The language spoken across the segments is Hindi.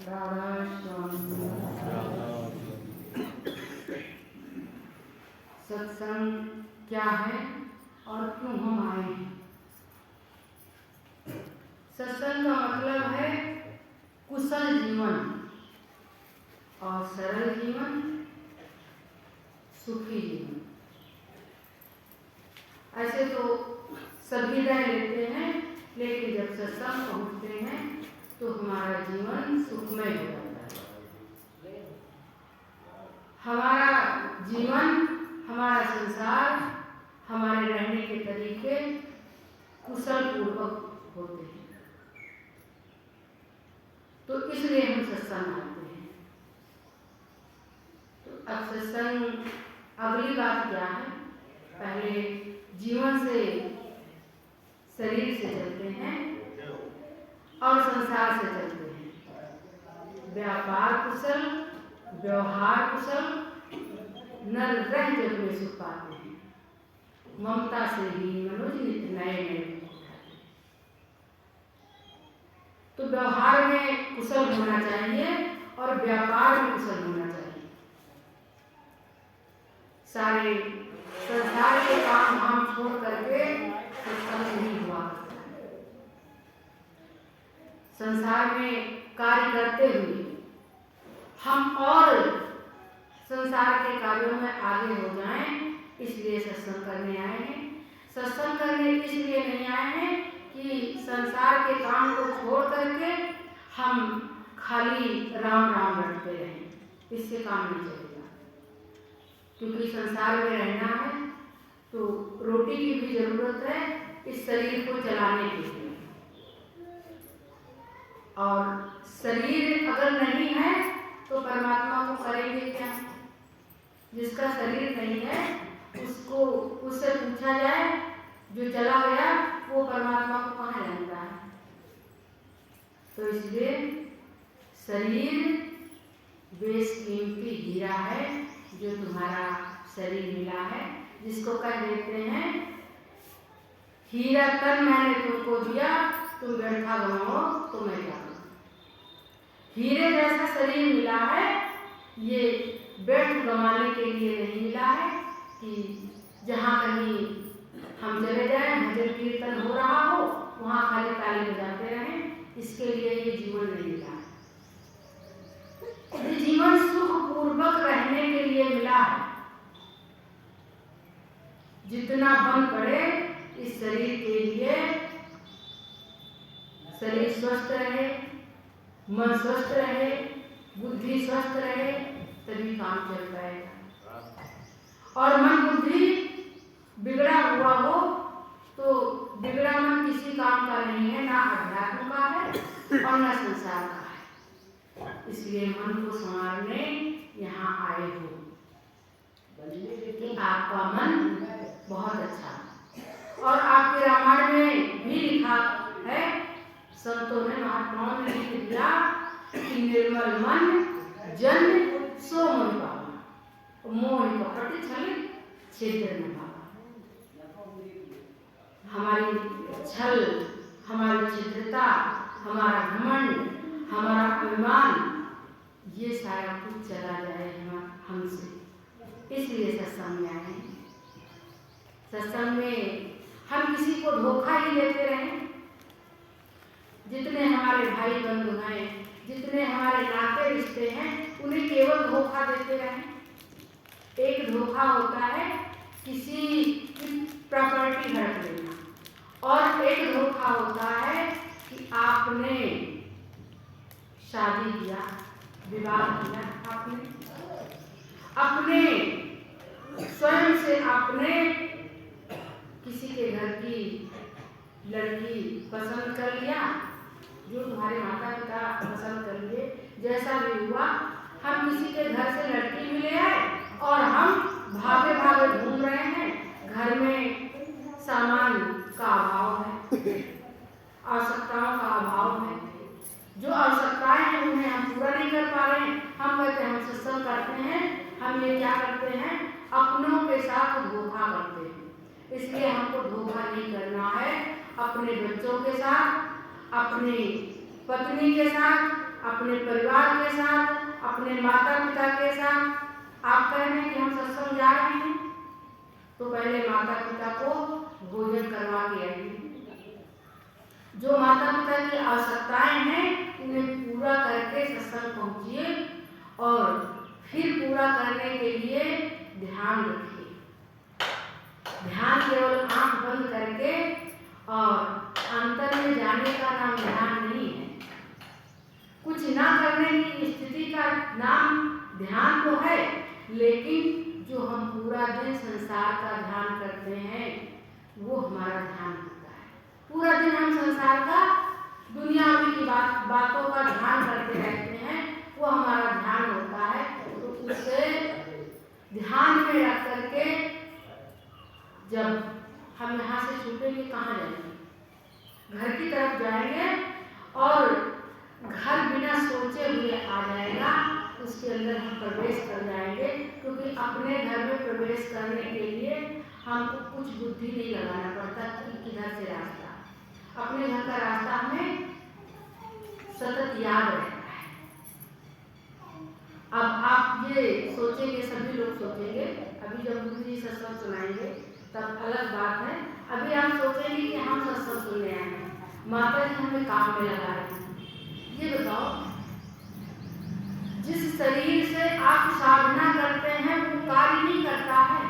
राधा स्वामी। सत्संग क्या है और क्यों हम आए हैं? सत्संग का मतलब है कुशल जीवन और सरल जीवन, सुखी जीवन। ऐसे तो सभी रह लेते हैं, लेकिन जब सत्संग पहुँचते हैं तो हमारा जीवन सुखमय हो जाता है। हमारा जीवन, हमारा संसार, हमारे रहने के तरीके कुशल पूर्वक होते हैं। तो इसलिए हम सत्संग आते हैं। तो अब सत्संग अगली बात क्या है? पहले जीवन से, शरीर से चलते हैं और संसार से चलते हैं। व्यापार कुशल, व्यवहार कुशल, नर रह जग में सुख पाते हैं। ममता से ही मनुज नित नए नए उठाते हैं। तो व्यवहार में कुशल होना चाहिए और व्यापार में कुशल होना चाहिए। सारे संसार के काम हम छोड़ करके सत्संग नहीं हुआ करता है। संसार में कार्य करते हुए हम और संसार के कार्यों में आगे हो जाएं, इसलिए सत्संग करने आए हैं। सत्संग करने इसलिए नहीं आए हैं कि संसार के काम को छोड़ करके हम खाली राम राम रटते रहें। इससे काम नहीं चलेगा, क्योंकि संसार में रहना है तो रोटी की भी जरूरत है इस शरीर को चलाने के लिए। और शरीर अगर नहीं है तो परमात्मा को करेंगे क्या? जिसका शरीर नहीं है उसको, उससे पूछा जाए, जो चला गया वो परमात्मा को कहाँ जानता है? तो इसलिए शरीर बेशकीमती हीरा है जो तुम्हारा शरीर मिला है, जिसको कह देते हैं हीरा तन मैंने तुमको दिया, तुम व्यर्था बनाओ तो मैं क्या करूं? हीरे जैसा शरीर मिला है, ये व्यर्थ गंवाने के लिए नहीं मिला है कि जहाँ कहीं हम चले जाएं, भजन कीर्तन हो रहा हो, वहाँ खाली ताली बजाते रहें, इसके लिए ये जीवन नहीं मिला है। ये जीवन सुख पूर्वक रहने के लिए मिला है। जितना बन पड़े इस शरीर के लिए, शरीर स्वस्थ रहे, मन स्वस्थ रहे, बुद्धि स्वस्थ रहे, तभी काम चल पाएगा। और मन बुद्धि बिगड़ा हुआ हो तो बिगड़ा मन किसी काम का नहीं है, ना अध्यात्म का है और ना संसार का है। इसलिए मन को संवारने यहाँ आए हो कि आपका मन बहुत अच्छा है। और आपके रामायण में भी लिखा है, संतों ने, महात्माओं ने लिख दिया कि निर्मल मन जन सो मोहि पावा, मोहि कपट छल छिद्र न पावा। हमारी छल, हमारी छिद्रता, हमारा घमंड, हमारा अभिमान, ये सारा कुछ चला जाए हमसे। इसलिए सत्संग में आए हैं। सत्संग में हम किसी को धोखा ही देते रहें। जितने हमारे भाई बंधु हैं, जितने हमारे नाते रिश्ते हैं, उन्हें केवल धोखा देते रहें। एक धोखा होता है किसी की प्रॉपर्टी हड़प लेना, और एक धोखा होता है कि आपने शादी किया, विवाह किया, आपने अपने स्वयं से आपने किसी के घर की लड़की पसंद कर लिया, जो तुम्हारे माता पिता पसंद कर लिए, जैसा भी हुआ, हम किसी के घर से लड़की भी ले आए और हम भागे भागे घूम रहे हैं। घर में सामान का अभाव है, आवश्यकताओं का अभाव है। जो आवश्यकताएं हैं उन्हें हम पूरा नहीं कर पा रहे हैं। हम कहते हैं हम सत्संग करते हैं, हम ये क्या करते हैं, अपनों के साथ धोखा करते हैं। इसलिए हमको धोखा नहीं करना है। अपने बच्चों के साथ, अपनी पत्नी के साथ, अपने परिवार के साथ, अपने माता पिता के साथ आप कह रहे हैं कि हम सत्संग जा रहे हैं, तो पहले माता पिता को भोजन करवा के आइए। जो माता पिता की आवश्यकताएं हैं उन्हें पूरा करके सत्संग पहुंचिए और फिर पूरा करने के लिए ध्यान रखिए। ध्यान केवल आंख बंद करके और अंतर में जाने का नाम ध्यान नहीं है। कुछ ना करने की स्थिति का नाम ध्यान तो है, लेकिन जो हम पूरा दिन संसार का ध्यान करते हैं वो हमारा ध्यान होता है। पूरा दिन हम संसार का, दुनियावी की बातों का ध्यान करते रहते हैं, वो हमारा ध्यान होता है। तो उसे ध्यान में रख करके जब हम यहाँ से छूटेंगे, कहाँ जाएंगे? घर की तरफ जाएंगे और घर बिना सोचे हुए आ जाएगा, उसके अंदर हम प्रवेश कर जाएंगे। क्योंकि अपने घर में प्रवेश करने के लिए हमको कुछ बुद्धि नहीं लगाना पड़ता कि किधर से रास्ता, अपने घर का रास्ता हमें सतत याद रहता है। अब आप ये सोचेंगे, सभी लोग सोचेंगे, अभी जब गुरु जी सत्संग सुनाएंगे तब अलग बात है। अभी आप सोचेंगे कि हम सत्संग सुनने आए हैं, माता जी हमें काम में लगा रहे हैं। ये बताओ, जिस शरीर से आप साधना करते हैं वो कार्य नहीं करता है।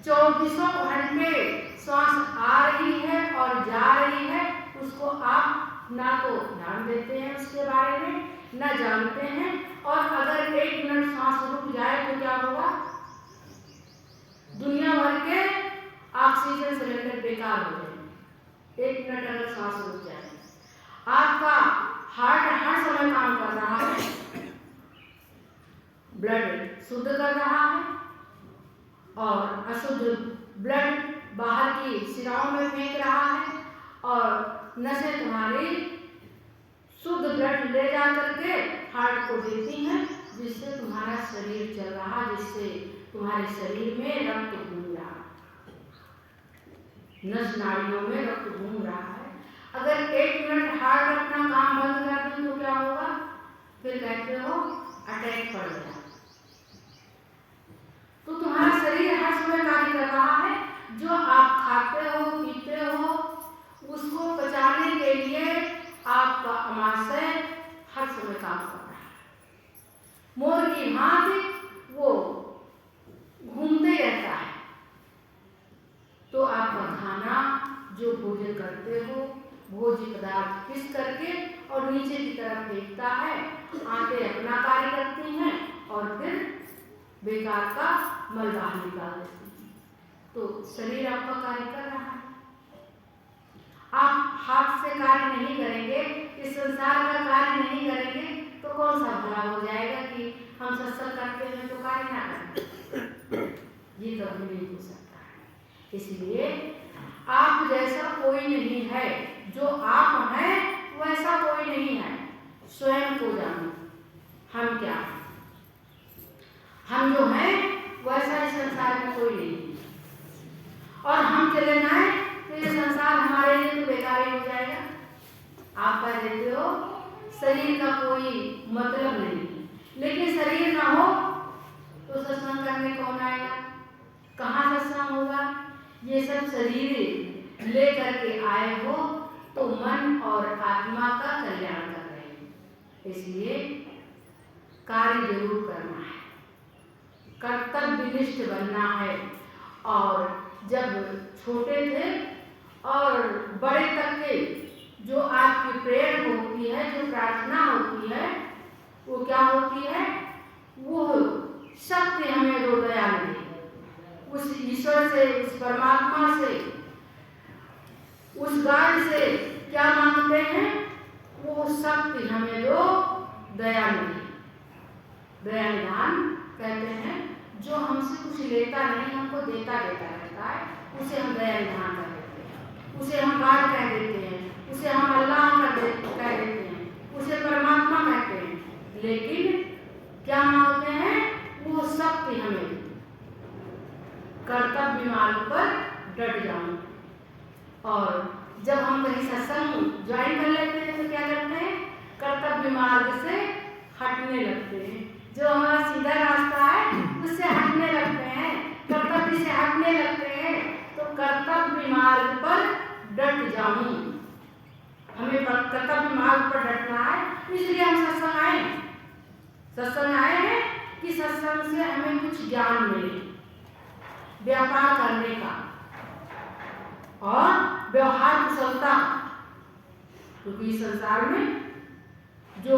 24 घंटे सांस आ रही है और जा रही है, उसको आप ना तो ध्यान देते हैं उसके बारे में, ना जानते हैं। और अगर 1 मिनट सांस रुक जाए तो क्या होगा? दुनिया भर के ऑक्सीजन सिलेंडर बेकार हो जाएंगे। 1 मिनट अगर सांस रुक जाए, आपका हार्ट हर समय काम कर रहा है, ब्लड शुद्ध कर रहा है और अशुद्ध ब्लड बाहर की शिराओं में फेंक रहा है, और नसें तुम्हारी शुद्ध ब्लड ले जा करके हार्ट को देती हैं, जिससे तुम्हारा शरीर चल रहा, जिससे तुम्हारे शरीर में रक्त घूम रहा, नस नाड़ियों में रक्त घूम रहा है। अगर 1 मिनट हार्ट अपना काम बंद कर दें तो क्या होगा? फिर कहते हो अटैक पड़ गया। तो तुम्हारा शरीर हर समय कार्य कर रहा है। जो आप खाते हो, पीते हो, उसको पचाने के लिए आपका आमाशय हर समय काम कर रहा है। मोर की भांति वो घूमते रहता है। तो आपका खाना जो भोजन करते हो, भोज्य पदार्थ पिस करके और नीचे की तरफ फेंकता है, आंतें अपना कार्य करती हैं और फिर बेकार का मल बाहर निकाल देती हैं। तो शरीर आपका कार्य कर रहा है। आप हाथ से कार्य नहीं करेंगे, इस संसार का कार्य नहीं करेंगे, तो कौन सा भला हो जाएगा कि हम सत्संग करते हैं तो कार्य ना करें? ये कभी नहीं हो सकता है। इसलिए आप जैसा कोई नहीं है, जो आप हैं वैसा कोई नहीं है। स्वयं को जानो, हम क्या हैं। हम जो हैं वैसा इस संसार में कोई नहीं है। और हम चले जाएं तो ये संसार हमारे लिए तो बेकार ही हो जाएगा। आप कह देते हो शरीर का कोई मतलब नहीं, लेकिन शरीर ना हो तो सत्संग करने कौन आएगा? कहाँ सत्संग होगा? ये सब शरीर ले करके आए हो तो मन और आत्मा का कल्याण कर रहे हैं। इसलिए कार्य जरूर करना है, कर्तव्यनिष्ठ बनना है। और जब छोटे थे और बड़े तक के जो आपकी प्रेयर होती है, जो प्रार्थना होती है, वो क्या होती है? वो शक्ति हमें दो, दया मिले उस ईश्वर से, उस परमात्मा से, उस गाय से क्या मांगते हैं? वो शक्ति हमें दो, दया मिले। दया निधान कहते हैं जो हमसे कुछ लेता नहीं, हमको देता रहता है, उसे हम दया निधान कह देते हैं, उसे हम गाय कह देते हैं, उसे हम अल्लाह कह देते हैं, उसे परमात्मा कहते हैं। लेकिन क्या मांगते हैं? वो शक्ति हमें कर्तव्य मार्ग पर डट जाऊं। और जब हम कहीं सत्संग ज्वाइन कर लेते हैं तो क्या करते हैं? कर्तव्य मार्ग से हटने लगते हैं। जो हमारा सीधा रास्ता है उससे हटने लगते हैं, कर्तव्य से हटने लगते हैं। तो कर्तव्य मार्ग पर डट जाऊं, हमें कर्तव्य मार्ग पर डटना है, इसलिए हम सत्संग आए। सत्संग आए हैं कि सत्संग से हमें कुछ ज्ञान मिले, व्यापार करने का और व्यवहार कुशलता। क्योंकि इस संसार में जो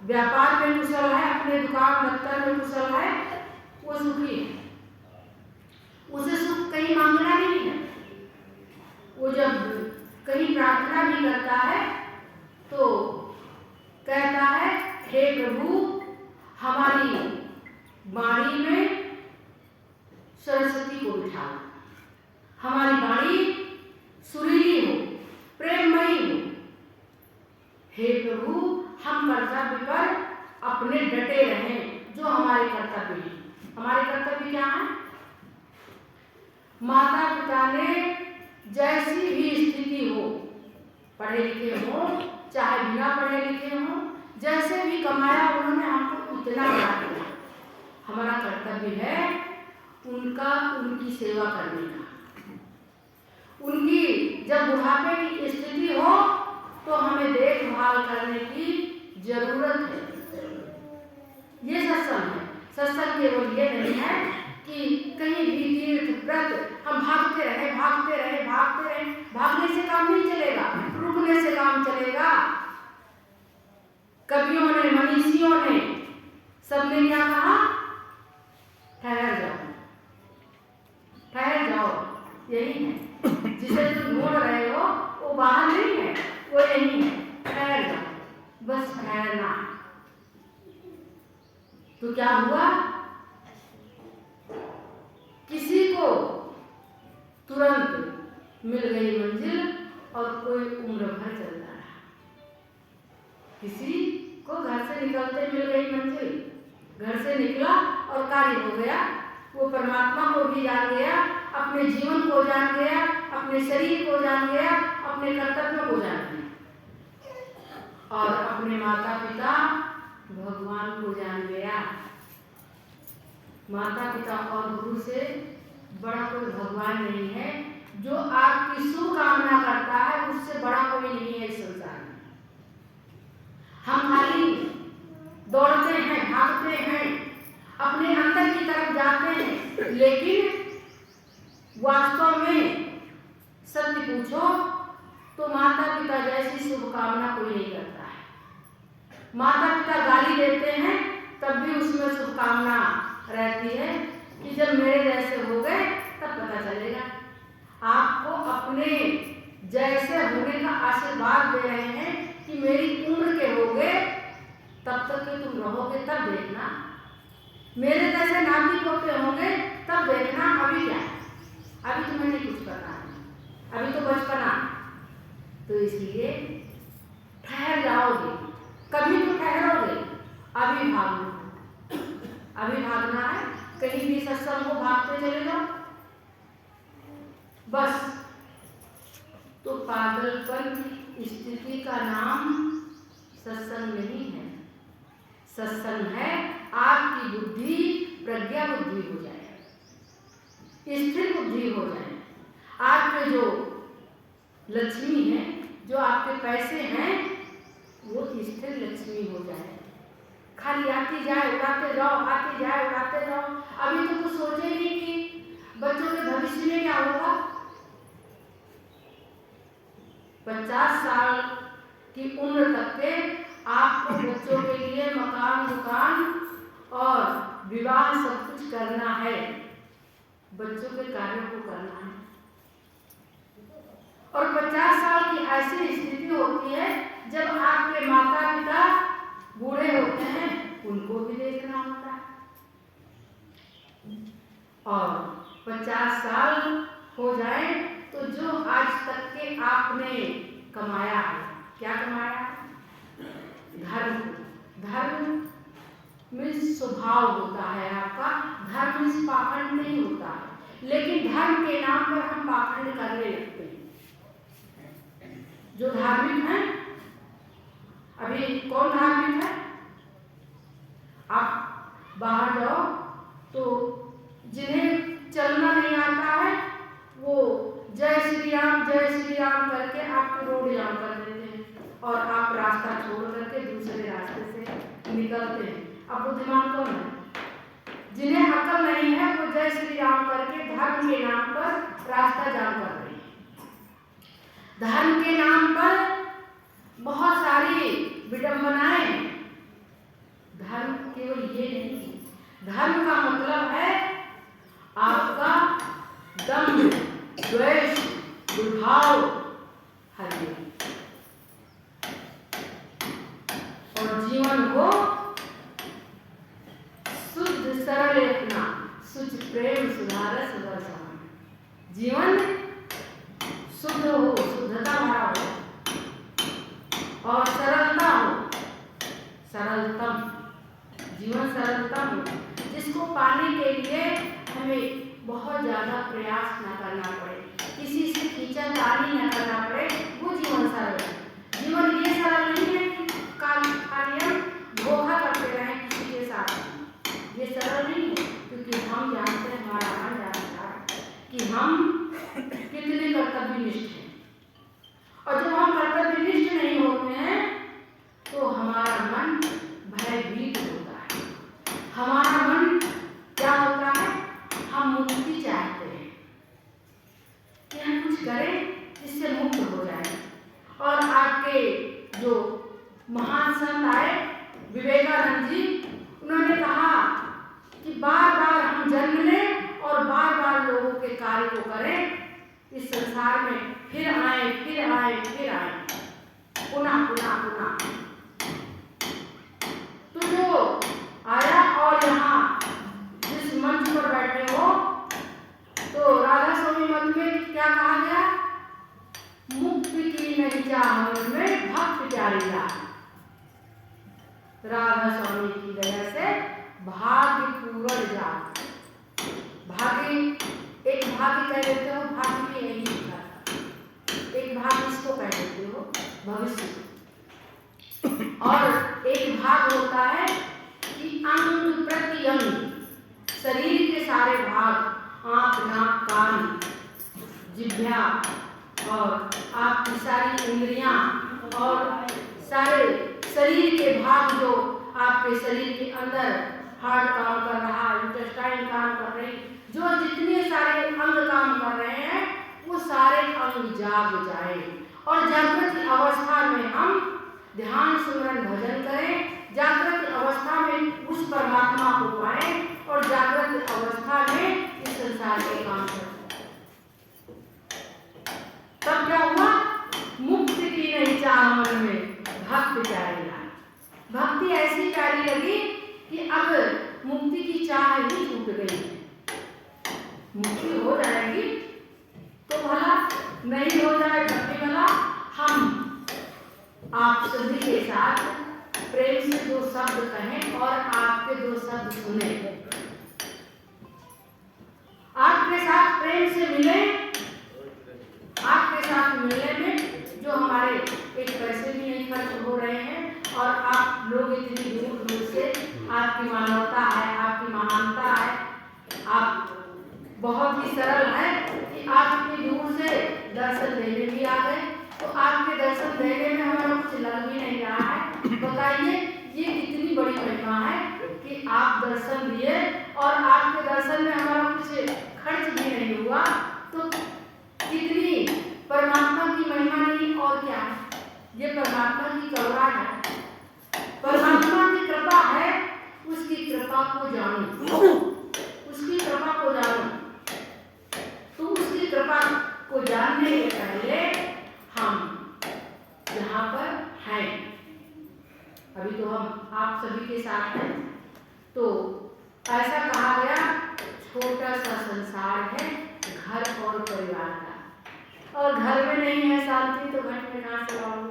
व्यापार में कुशल है, अपने दुकान दफ्तर में कुशल है, वो सुखी है। उसे सुख कहीं मांगना नहीं है। वो जब कहीं प्रार्थना भी करता है तो कहता है, हे प्रभु हमारी वाणी में सरस्वती को बिठाओ, हमारी वाणी सुरीली हो, प्रेममयी हो। हे प्रभु हम कर्तव्य पर अपने डटे रहें, जो हमारे कर्तव्य हैं। हमारे कर्तव्य क्या हैं? माता पिता ने जैसी भी स्थिति हो, पढ़े लिखे हो चाहे बिना पढ़े लिखे हो, जैसे भी कमाया उन्होंने हमको उतना दिया। हमारा कर्तव्य है उनकी सेवा करने का। उनकी जब बुढ़ापे की स्थिति हो तो हमें देखभाल करने की जरूरत है। ये सत्संग है। सत्संग केवल ये नहीं है कि कहीं भी तीर्थ व्रत हम भागते रहे। भागने से काम नहीं चलेगा, रुकने से काम चलेगा। कवियों ने, मनीषियों ने, सबने क्या कहा? ठहर जाओ, यही है। जिसे तुम ढूंढ रहे हो वो बाहर नहीं है, वो यही है। ठहर जाओ, बस ठहरना। तो क्या हुआ? किसी को तुरंत मिल गई मंजिल और कोई उम्र भर चलता रहा। किसी को घर से निकलते मिल गई मंजिल, घर से निकला और कार्य हो गया। वो परमात्मा को भी जान गया, अपने जीवन को जान गया, अपने शरीर को जान गया, अपने कर्तव्यों को जान गया और अपने माता पिता भगवान को जान गया। माता पिता और गुरु से बड़ा कोई भगवान नहीं है। जो आपकी शुभकामना करता है उससे बड़ा कोई नहीं है इस संसार में। हम खाली दौड़ते हैं, भागते हैं, अपने अंदर की तरफ जाते हैं, लेकिन वास्तव में सत्य पूछो तो माता पिता जैसी शुभकामना कोई नहीं करता है। माता पिता गाली देते हैं तब भी उसमें शुभकामना रहती है कि जब मेरे जैसे हो गए तब पता चलेगा। आपको अपने जैसे होने का आशीर्वाद दे रहे हैं कि मेरी उम्र के हो गए तब तक के तुम रहोगे, तब देखना। मेरे जैसे नाती पोते होंगे तब देखना। अभी क्या है? अभी तुम्हें नहीं कुछ पता है, अभी तो बचपना। तो इसलिए ठहर जाओगे, कभी तो ठहरोगे। अभी भागो, अभी भागना है। कहीं भी सत्संग को भागते चले जाओ बस। तो पागलपन की स्थिति का नाम सत्संग नहीं है। सत्संग है आपकी बुद्धि प्रज्ञा बुद्धि हो जाए, स्थिर बुद्धि हो जाए। आपके जो लक्ष्मी है, जो आपके पैसे हैं, वो स्थिर लक्ष्मी हो जाए। खाली आती जाए उड़ाते जाओ, आती जाए उड़ाते जाओ। अभी तो कुछ सोचे नहीं कि बच्चों के भविष्य में क्या होगा। 50 साल की उम्र तक के आपको बच्चों के लिए मकान, दुकान और विवाह सब कुछ करना है। बच्चों के कार्यों को करना है। और 50 साल की ऐसी स्थिति होती है जब आपके माता पिता बूढ़े होते हैं, उनको भी देखना होता है। और 50 साल हो जाए तो जो आज तक के आपने कमाया है, क्या कमाया है? धर्म। धर्म में स्वभाव होता है आपका, धर्म में पाखंड नहीं होता है। लेकिन धर्म के नाम पर हम पाखंड करने लगते हैं। जो धार्मिक हैं, अभी कौन धार्मिक है? आप बाहर जाओ तो जिन्हें चलना नहीं आता है वो जय श्री राम करके आपको रोड जाम कर देते हैं और आप रास्ता छोड़ करके दूसरे रास्ते से निकलते हैं। अब बुद्धिमान कौन है? जिन्हें अकल नहीं है वो जय श्री राम करके धर्म के नाम पर रास्ता जाम कर रहे हैं। धर्म के नाम पर बहुत सारी विडंबनाएं। धर्म केवल ये नहीं, धर्म का मतलब है आपका दम्भ, द्वेष, दुर्भाव हरिए और जीवन को शुद्ध सरल अपना सुच प्रेम सुधारस वर्षमान। जीवन शुद्ध हो, शुद्धता भरा हो और सरलता हो, सरलतम जीवन सरलता हो, जिसको पाने के लिए हमें बहुत ज़्यादा प्रयास न करना पड़े, किसी से खींचातानी न करना पड़े, वो जीवन सरल है। जीवन ये सरल नहीं है कि खाली हम धोखा करते रहें किसी के साथ, ये सरल नहीं है, क्योंकि हम जानते हैं, हमारा मन जानता है कि हम कितने कर्तव्यनिष्ठ हैं। और जब हम कर्तव्यनिष्ठ नहीं होते हैं तो हमारा मन भयभीत होता है, हमारा मन क्या होता है, हम मुक्ति चाहते हैं कि हम कुछ करें जिससे मुक्त हो जाए। और आपके जो महान संत आए विवेकानंद जी, उन्होंने कहा कि बार बार हम जन्म लें और बार बार लोगों के कार्य को करें, इस संसार में फिर आए फिर आए फिर आए, पुनः पुनः पुनः। तो जो आया और यहाँ जिस मंच पर बैठे हो, तो राधा स्वामी मत में क्या कहा गया? मुक्ति की नहीं चाह में भक्त प्यारी जा। राधा स्वामी की दया से भाग्य पूर्ण जा। भाग्य एक भाग्य कह देते हो, भाग्य में यही लिखा था। एक भाग इसको कह देते हो भविष्य, और एक भाग होता है कि अंग प्रति अंग, शरीर के सारे भाग, आंख, नाक, कान, जिह्वा और आपकी सारी इंद्रियां और सारे शरीर के भाग, जो आपके शरीर के अंदर हार्ट काम कर रहा है, इंटेस्टाइन काम कर रही, जो जितने सारे अंग काम कर रहे हैं वो सारे अंग जाग जाए और जागृत अवस्था में हम ध्यान सुमरन भजन करें, जागृत अवस्था में उस परमात्मा को पाएं और जागृत अवस्था में इस संसार के काम करें। तब क्या हुआ? मुक्ति की नहीं चाह मन में भक्ति प्यारी लगी। भक्ति ऐसी प्यारी लगी कि अब मुक्ति की चाह ही छूट गई। मुक्ति हो जाएगी तो भला, नहीं हो जाए भक्ति भला। हम आप सभी के साथ प्रेम से दो शब्द कहें और आपके दो शब्द सुने। आपके साथ प्रेम से मिले, आपके साथ मिलने में जो हमारे एक पैसे भी नहीं खर्च हो रहे हैं और आप लोग इतनी दूर दूर से, आपकी मानवता है, आपकी महानता है, आप बहुत ही सरल है कि आप इतनी दूर से दर्शन देने भी आ गए। तो आपके दर्शन देने में हमारा कुछ लग भी नहीं रहा है। बताइए ये कितनी बड़ी महिमा है कि आप दर्शन दिए और आपके दर्शन में हमारा कुछ खर्च भी नहीं हुआ। तो कितनी परमात्मा की महिमा नहीं और क्या है? ये परमात्मा की करुणा है, परमात्मा की कृपा है। उसकी कृपा को जानो, उसकी कृपा को जानो। तो उसकी कृपा को जानने के पहले हम यहाँ पर हैं, अभी तो हम आप सभी के साथ हैं। तो ऐसा कहा गया, छोटा सा संसार है घर और परिवार का, और घर में नहीं है शांति तो घट में कहाँ से रहोगे?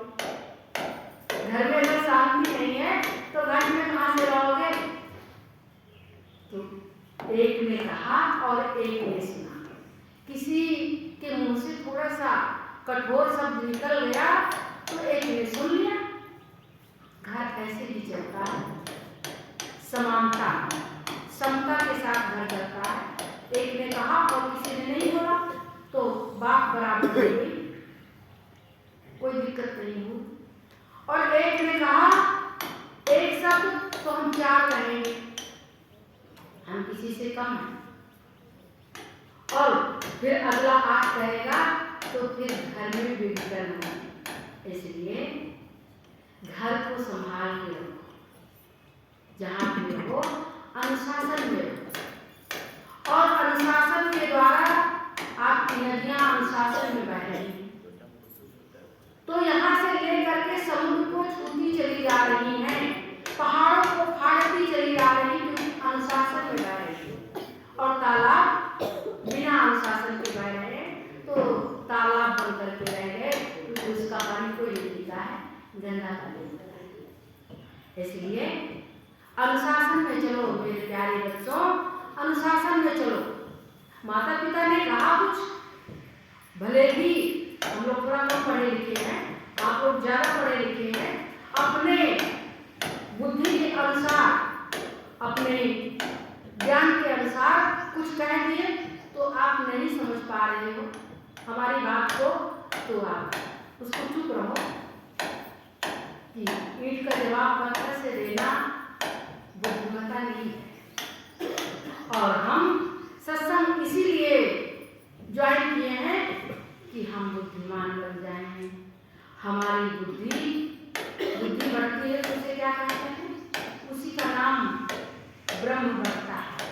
घर में अगर शांति नहीं है तो घट में कहाँ से रहोगे? तो एक ने कहा और एक ने सुना। किसी के मुंह से थोड़ा सा कठोर शब्द निकल गया तो एक ने सुन लिया घर ऐसे ही चलता है, समानता समता के साथ घर चलता है। एक ने कहा और किसी ने नहीं बोला तो बात बराबर हो गई, कोई दिक्कत नहीं हुई। और एक ने कहा एक शब्द तो हम चार कहेंगे, हम किसी से कम हैं। और फिर अगला आठ कहेगा तो फिर घर में विघटन है। इसलिए घर को संभाल के रखो, जहाँ भी रहो अनुशासन में रहो, और अनुशासन के द्वारा आपकी नदियाँ अनुशासन में बह रही हैं। तो यहाँ से लेकर के समुद्र को छूती चली जा रही हैं, पहाड़ों को फाड़ती चली जा रही, क्योंकि अनुशासन में बह रही है। और तालाब बिना अनुशासन के बह रहे तो तालाब बन करके रह गए, क्योंकि उसका पानी कोई नहीं पीता है, गंदा पानी होता है। इसलिए अनुशासन में चलो मेरे प्यारे बच्चों, अनुशासन में चलो। माता पिता ने कहा कुछ, भले ही हम लोग थोड़ा कम पढ़े लिखे हैं, आप लोग ज्यादा पढ़े लिखे हैं, अपने बुद्धि के अनुसार, अपने ज्ञान के अनुसार कुछ कह दिए तो आप नहीं समझ पा रहे हो हमारी बात को, तो आप उसको चुप रहो कि ईंट का जवाब पत्थर से देना बुद्धिमत्ता नहीं है। और हम सत्संग इसीलिए ज्वाइन किए हैं कि हम बुद्धिमान बन जाएं, हमारी बुद्धि बढ़ती है तो उसे क्या कहते हैं, उसी का नाम ब्रह्म बढ़ता है।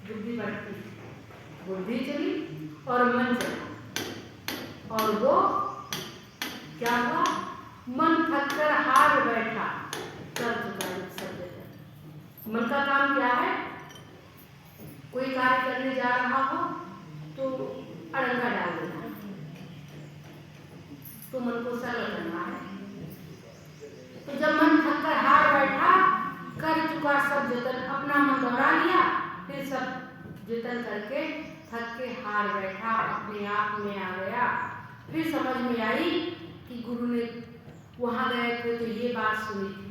बुद्धि बढ़ती है, बुद्धि चली और मन चला, और वो क्या हुआ, मन थक कर हार बैठा, कर चुका शब्द है। मन का काम क्या है, कोई कार्य करने जा रहा हो तो अड़ंगा डाल देना, तो मन को सरल करना है। तो जब मन थक कर हार बैठा, कर चुका सब जतन, अपना मन दोहरा लिया, फिर सब जतन करके थक के हार बैठा, अपने आप में आ गया। फिर समझ में आई कि गुरु ने वहाँ गए थे तो ये बात सुनी थी,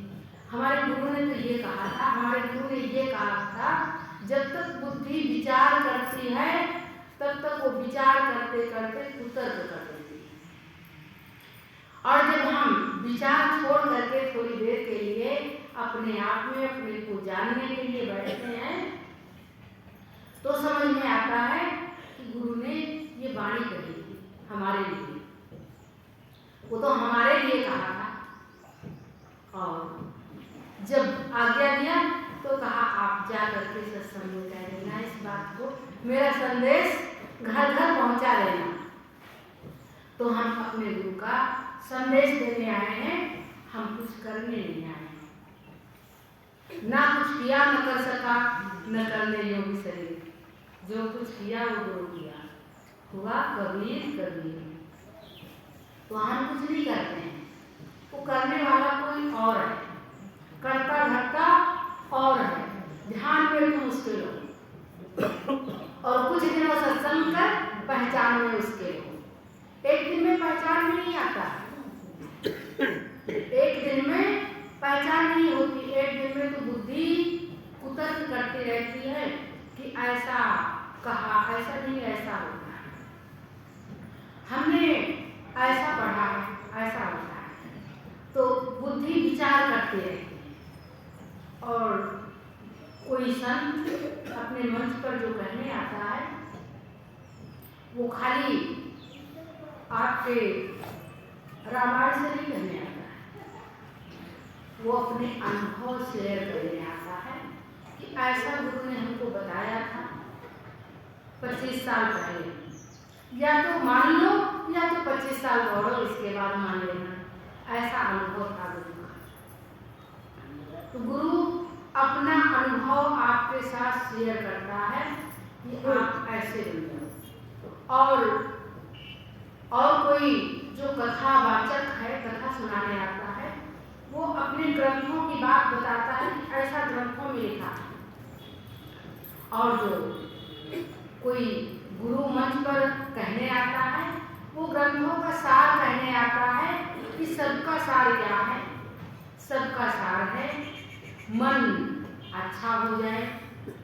हमारे गुरु ने तो ये कहा था, हमारे गुरु ने ये कहा था, जब तक बुद्धि विचार करती है तब तक वो विचार करते करते कुतर्क कर देती है। और जब हम विचार छोड़ करके थोड़ी देर के लिए अपने आप में अपने को जानने के लिए बैठते हैं तो समझ में आता है कि गुरु ने ये वाणी कही थी हमारे लिए, वो तो हमारे लिए कहा था। और जब आज्ञा दिया तो कहा आप जा करके सत्संग में कह देना इस बात को, मेरा संदेश घर घर पहुंचा देना। तो हम अपने गुरु का संदेश देने आए हैं, हम कुछ करने नहीं आए हैं। ना कुछ किया न कर सका न करने योग्य शरीर, जो कुछ किया वो गुरु किया, हुआ कबीर कबीर। तो हम कुछ नहीं करते हैं, वो करने वाला कोई और है, करता धरता और है, ध्यान में तुम उसके लो और कुछ दिनों सत्संग कर पहचान में उसके लो। एक दिन में पहचान में नहीं आता, एक दिन में पहचान नहीं होती, एक दिन में तो बुद्धि कुतर्क करती रहती है कि ऐसा कहा, ऐसा नहीं, ऐसा होता है, हमने ऐसा पढ़ा है, ऐसा होता है। तो बुद्धि विचार करती रहती है। और कोई संत अपने मंच पर जो कहने आता है वो खाली आपके रामायण से नहीं कहने आता है, वो अपने अनुभव शेयर करने आता है कि ऐसा गुरु ने हमको बताया था 25 साल पहले, या तो मान लो या तो 25 साल दौड़ो, इसके बाद मान लेना, ऐसा अनुभव था गुरु का। तो गुरु अपना अनुभव आपके साथ शेयर करता है कि आप ऐसे बन जाओ। और कोई जो कथावाचक है, कथा सुनाने आता है, वो अपने ग्रंथों की बात बताता है कि ऐसा ग्रंथों में लिखा है। और जो कोई गुरु मंच पर कहने आता है, वो ग्रंथों का सार कहने आता है कि सबका सार क्या है, सबका सार है मन अच्छा हो जाए,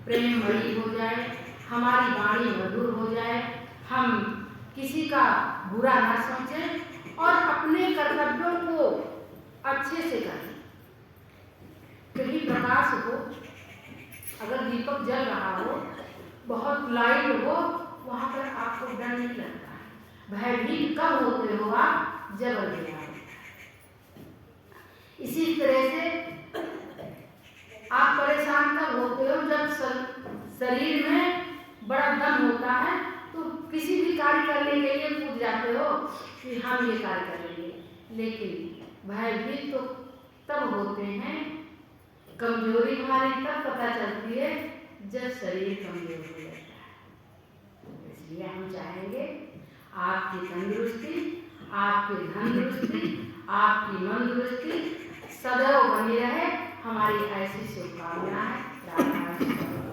प्रेममयी हो जाए, हमारी वाणी मधुर हो जाए, हम किसी का बुरा ना सोचें और अपने कर्तव्यों को अच्छे से करें। कहीं प्रकाश हो, अगर दीपक जल रहा हो, बहुत लाइट हो, वहाँ पर आपको डर नहीं लगता है। भयभीत कब होते हो आप? जब अंधेरा होता है। इसी तरह से आप परेशान कब होते हो? जब शरीर में बड़ा दम होता है तो किसी भी कार्य करने के लिए कूद जाते हो कि हम ये कार्य करेंगे, लेकिन भयभीत तो तब होते हैं, कमजोरी हमारी तब पता चलती है जब शरीर कमजोर हो जाता है। इसलिए हम चाहेंगे आपकी तंदुरुस्ती, आपकी धनदुरुस्ती, आपकी मनदुरुस्ती सदैव बनी रहे। हमारी ऐसी शुभकामना है।